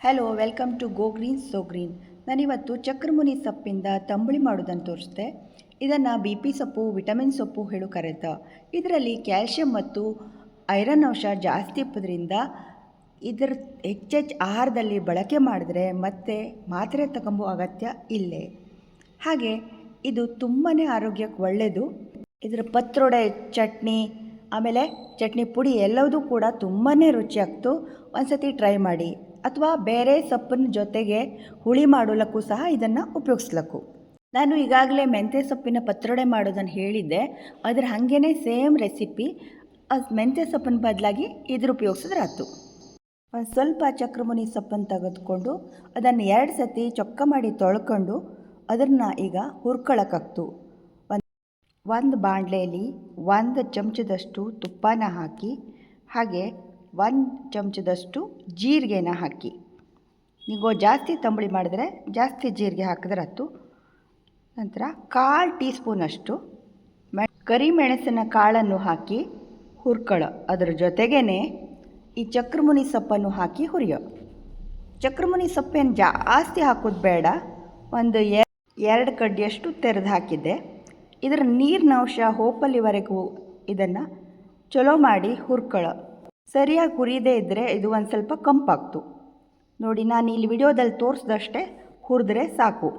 Hello welcome to go green so green. ನಾನಿವತ್ತು ಚಕ್ರಮುನಿ ಸೊಪ್ಪಿಂದ ತಂಬುಳಿ ಮಾಡೋದನ್ನು ತೋರಿಸ್ದೆ. ಇದನ್ನು ಬಿ ಪಿ ಸೊಪ್ಪು, ವಿಟಮಿನ್ ಸೊಪ್ಪು ಹೇಳು ಕರೆತ. ಇದರಲ್ಲಿ ಕ್ಯಾಲ್ಶಿಯಂ ಮತ್ತು ಐರನ್ ಅಂಶ ಜಾಸ್ತಿ ಇಪ್ಪದ್ರಿಂದ ಇದರ ಹೆಚ್ಚೆಚ್ಚು ಆಹಾರದಲ್ಲಿ ಬಳಕೆ ಮಾಡಿದ್ರೆ ಮತ್ತೆ ಮಾತ್ರೆ ತಗೊಂಬೋ ಅಗತ್ಯ ಇಲ್ಲೇ. ಹಾಗೆ ಇದು ತುಂಬಾ ಆರೋಗ್ಯಕ್ಕೆ ಒಳ್ಳೆಯದು. ಇದರ ಪತ್ರೊಡೆ, ಚಟ್ನಿ, ಆಮೇಲೆ ಚಟ್ನಿ ಪುಡಿ ಎಲ್ಲವೂ ಕೂಡ ತುಂಬಾ ರುಚಿಯಾಗ್ತು. ಒಂದು ಸತಿ ಟ್ರೈ ಮಾಡಿ. ಅಥವಾ ಬೇರೆ ಸೊಪ್ಪಿನ ಜೊತೆಗೆ ಹುಳಿ ಮಾಡೋಲಕ್ಕೂ ಸಹ ಇದನ್ನು ಉಪಯೋಗಿಸ್ಲಕ್ಕು. ನಾನು ಈಗಾಗಲೇ ಮೆಂತ್ಯ ಸೊಪ್ಪಿನ ಪತ್ರೊಡೆ ಮಾಡೋದನ್ನು ಹೇಳಿದ್ದೆ. ಅದರ ಹಾಗೇ ಸೇಮ್ ರೆಸಿಪಿ. ಮೆಂತ್ಯ ಸೊಪ್ಪಿನ ಬದಲಾಗಿ ಇದ್ರ ಉಪಯೋಗಿಸಿದ್ರೆ ಆಯ್ತು. ಒಂದು ಸ್ವಲ್ಪ ಚಕ್ರಮುನಿ ಸೊಪ್ಪನ್ನು ತೆಗೆದುಕೊಂಡು ಅದನ್ನು 2 ಸತಿ ಚೊಕ್ಕ ಮಾಡಿ ತೊಳ್ಕೊಂಡು ಅದನ್ನು ಈಗ ಹುರ್ಕೊಳ್ಳೋಕ್ಕಾಗ್ತು. ಒಂದು ಬಾಣಲೆಯಲ್ಲಿ 1 ಚಮಚದಷ್ಟು ತುಪ್ಪನ ಹಾಕಿ, ಹಾಗೆ 1 ಚಮಚದಷ್ಟು ಜೀರಿಗೆನ ಹಾಕಿ. ನೀವು ಜಾಸ್ತಿ ತಂಬುಳಿ ಮಾಡಿದ್ರೆ ಜಾಸ್ತಿ ಜೀರಿಗೆ ಹಾಕಿದ್ರೆ ಆಯ್ತು. ನಂತರ 1/4 ಟೀ ಸ್ಪೂನಷ್ಟು ಕರಿಮೆಣಸಿನ ಕಾಳನ್ನು ಹಾಕಿ ಹುರ್ಕೊಳ್ಳೋ. ಅದರ ಜೊತೆಗೇ ಈ ಚಕ್ರಮುನಿ ಸೊಪ್ಪನ್ನು ಹಾಕಿ ಹುರಿಯೋ. ಚಕ್ರಮುನಿ ಸೊಪ್ಪೇನು ಜಾಸ್ತಿ ಹಾಕೋದು ಬೇಡ. ಒಂದು 2 ಕಡ್ಡಿಯಷ್ಟು ತೆರೆದು ಹಾಕಿದ್ದೆ. ಇದರ ನೀರಿನ ಅಂಶ ಹೋಪಲ್ಲಿವರೆಗೂ ಇದನ್ನು ಚಲೋ ಮಾಡಿ ಹುರ್ಕೊಳ್ಳೋ. ಸರಿಯಾಗಿ ಹುರಿಯದೇ ಇದ್ದರೆ ಇದು ಒಂದು ಸ್ವಲ್ಪ ಕಂಪಾಗ್ತು. ನೋಡಿ, ನಾನು ಇಲ್ಲಿ ವಿಡಿಯೋದಲ್ಲಿ ತೋರಿಸ್ದಷ್ಟೇ ಹುರಿದ್ರೆ ಸಾಕು.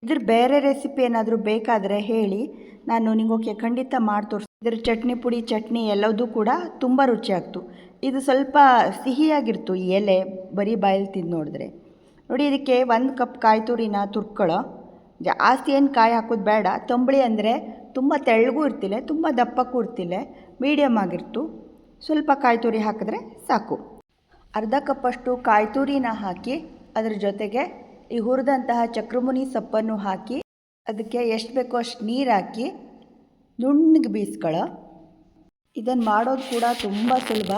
ಇದ್ರ ಬೇರೆ ರೆಸಿಪಿ ಏನಾದರೂ ಬೇಕಾದರೆ ಹೇಳಿ, ನಾನು ನಿಮಗೆ ಖಂಡಿತ ಮಾಡಿ ತೋರಿಸ್ತೀನಿ. ಇದ್ರ ಚಟ್ನಿ ಪುಡಿ, ಚಟ್ನಿ ಎಲ್ಲದೂ ಕೂಡ ತುಂಬ ರುಚಿಯಾಗ್ತು. ಇದು ಸ್ವಲ್ಪ ಸಿಹಿಯಾಗಿರ್ತು ಈ ಎಲೆ, ಬರೀ ಬಾಯಲ್ಲಿ ತಿಂದು ನೋಡಿದ್ರೆ. ನೋಡಿ, ಇದಕ್ಕೆ 1 ಕಪ್ ಕಾಯಿ ತುರಿನ ತುರ್ಕೊಳ್ಳೋ. ಜಾಸ್ತಿ ಏನು ಕಾಯಿ ಹಾಕೋದು ಬೇಡ. ತಂಬುಳಿ ಅಂದರೆ ತುಂಬ ತೆಳ್ಳಗೂ ಇರ್ತಿಲ್ಲ, ತುಂಬ ದಪ್ಪಕ್ಕೂ ಇರ್ತಿಲ್ಲ, ಮೀಡಿಯಮ್ ಆಗಿರ್ತು. ಸ್ವಲ್ಪ ಕಾಯಿ ತುರಿ ಹಾಕಿದ್ರೆ ಸಾಕು. ಅರ್ಧ ಕಪ್ಪಷ್ಟು ಕಾಯಿ ತುರಿನ ಹಾಕಿ ಅದರ ಜೊತೆಗೆ ಈ ಹುರಿದಂತಹ ಚಕ್ರಮುನಿ ಸೊಪ್ಪನ್ನು ಹಾಕಿ ಅದಕ್ಕೆ ಎಷ್ಟು ಬೇಕೋ ಅಷ್ಟು ನೀರು ಹಾಕಿ ನುಣ್ಣಗೆ ಬೀಸ್ಕೊಳ್ಳೋ. ಇದನ್ನು ಮಾಡೋದು ಕೂಡ ತುಂಬ ಸುಲಭ.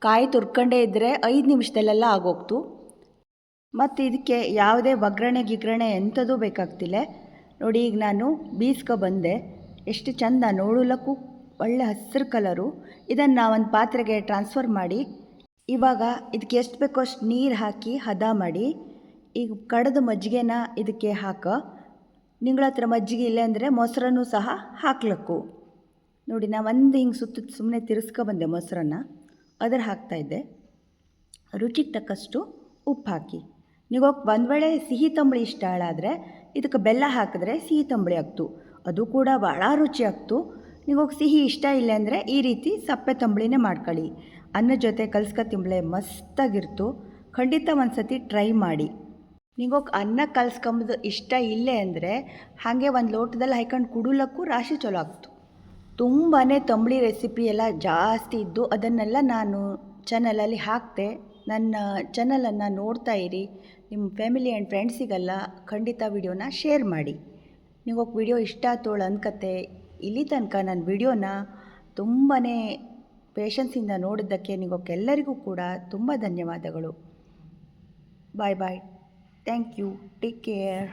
ಕಾಯಿ ತುರ್ಕೊಂಡೇ ಇದ್ದರೆ 5 ನಿಮಿಷದಲ್ಲೆಲ್ಲ ಆಗೋಗ್ತು. ಮತ್ತು ಇದಕ್ಕೆ ಯಾವುದೇ ಒಗ್ಗರಣೆ ಎಂಥದೂ ಬೇಕಾಗ್ತಿಲ್ಲ. ನೋಡಿ, ಈಗ ನಾನು ಬಂದೆ. ಎಷ್ಟು ಚಂದ ನೋಡಲಕ್ಕೂ ಒಳ್ಳೆ ಹಸಿರು ಕಲರು. ಇದನ್ನು ಒಂದು ಪಾತ್ರೆಗೆ ಟ್ರಾನ್ಸ್ಫರ್ ಮಾಡಿ ಇವಾಗ ಇದಕ್ಕೆ ಎಷ್ಟು ಬೇಕೋ ಅಷ್ಟು ನೀರು ಹಾಕಿ ಹದ ಮಾಡಿ ಈಗ ಕಡೆದ ಮಜ್ಜಿಗೆನ ಇದಕ್ಕೆ ಹಾಕೋ. ನಿಗಳ ಹತ್ರ ಮಜ್ಜಿಗೆ ಇಲ್ಲ ಅಂದರೆ ಮೊಸರನ್ನು ಸಹ ಹಾಕ್ಲಕ್ಕು. ನೋಡಿ, ನಾನು ಒಂದು ಹಿಂಗೆ ಸುಮ್ಮನೆ ತಿರ್ಸ್ಕೊಬಂದೆ ಮೊಸರನ್ನು. ಅದರ ಹಾಕ್ತಾಯಿದ್ದೆ. ರುಚಿಗೆ ತಕ್ಕಷ್ಟು ಉಪ್ಪು ಹಾಕಿ. ನೀವು ಒಂದು ವೇಳೆ ಸಿಹಿ ತಂಬುಳಿ ಇಷ್ಟ ಆದರೆ ಇದಕ್ಕೆ ಬೆಲ್ಲ ಹಾಕಿದ್ರೆ ಸಿಹಿ ತಂಬುಳಿ ಆಗ್ತು. ಅದು ಕೂಡ ಭಾಳ ರುಚಿ ಆಗ್ತು. ನೀವು ಸಿಹಿ ಇಷ್ಟ ಇಲ್ಲ ಅಂದರೆ ಈ ರೀತಿ ಸಪ್ಪೆ ತಂಬುಳಿನೇ ಮಾಡ್ಕೊಳ್ಳಿ. ಅನ್ನದ ಜೊತೆ ಕಲ್ಸ್ಕೊ ತಿಂಬಳೆ ಮಸ್ತಾಗಿರ್ತು. ಖಂಡಿತ ಒಂದು ಸತಿ ಟ್ರೈ ಮಾಡಿ. ನೀವು ಅನ್ನ ಕಲ್ಸ್ಕೊಂಬುದು ಇಷ್ಟ ಇಲ್ಲೇ ಅಂದರೆ ಹಾಗೆ ಒಂದು ಲೋಟದಲ್ಲಿ ಹಾಕೊಂಡು ಕುಡಿಲಕ್ಕೂ ರಾಶಿ ಚಲೋ ಆಗ್ತು. ತುಂಬಾ ತಂಬುಳಿ ರೆಸಿಪಿ ಎಲ್ಲ ಜಾಸ್ತಿ ಇದ್ದು ಅದನ್ನೆಲ್ಲ ನಾನು ಚಾನಲಲ್ಲಿ ಹಾಕ್ತೆ. ನನ್ನ ಚಾನಲನ್ನು ನೋಡ್ತಾ ಇರಿ. ನಿಮ್ಮ ಫ್ಯಾಮಿಲಿ ಆ್ಯಂಡ್ ಫ್ರೆಂಡ್ಸಿಗೆಲ್ಲ ಖಂಡಿತ ವಿಡಿಯೋನ ಶೇರ್ ಮಾಡಿ. ನೀವು ವಿಡಿಯೋ ಇಷ್ಟ ಆತೋಳು ಅನ್ಕತ್ತೆ. ಇಲ್ಲಿ ತನಕ ನನ್ನ ವಿಡಿಯೋನ ತುಂಬಾ ಪೇಷನ್ಸಿಂದ ನೋಡಿದ್ದಕ್ಕೆ ನಿಮಗೆಲ್ಲರಿಗೂ ಕೂಡ ತುಂಬ ಧನ್ಯವಾದಗಳು. Bye bye. Thank you. Take care.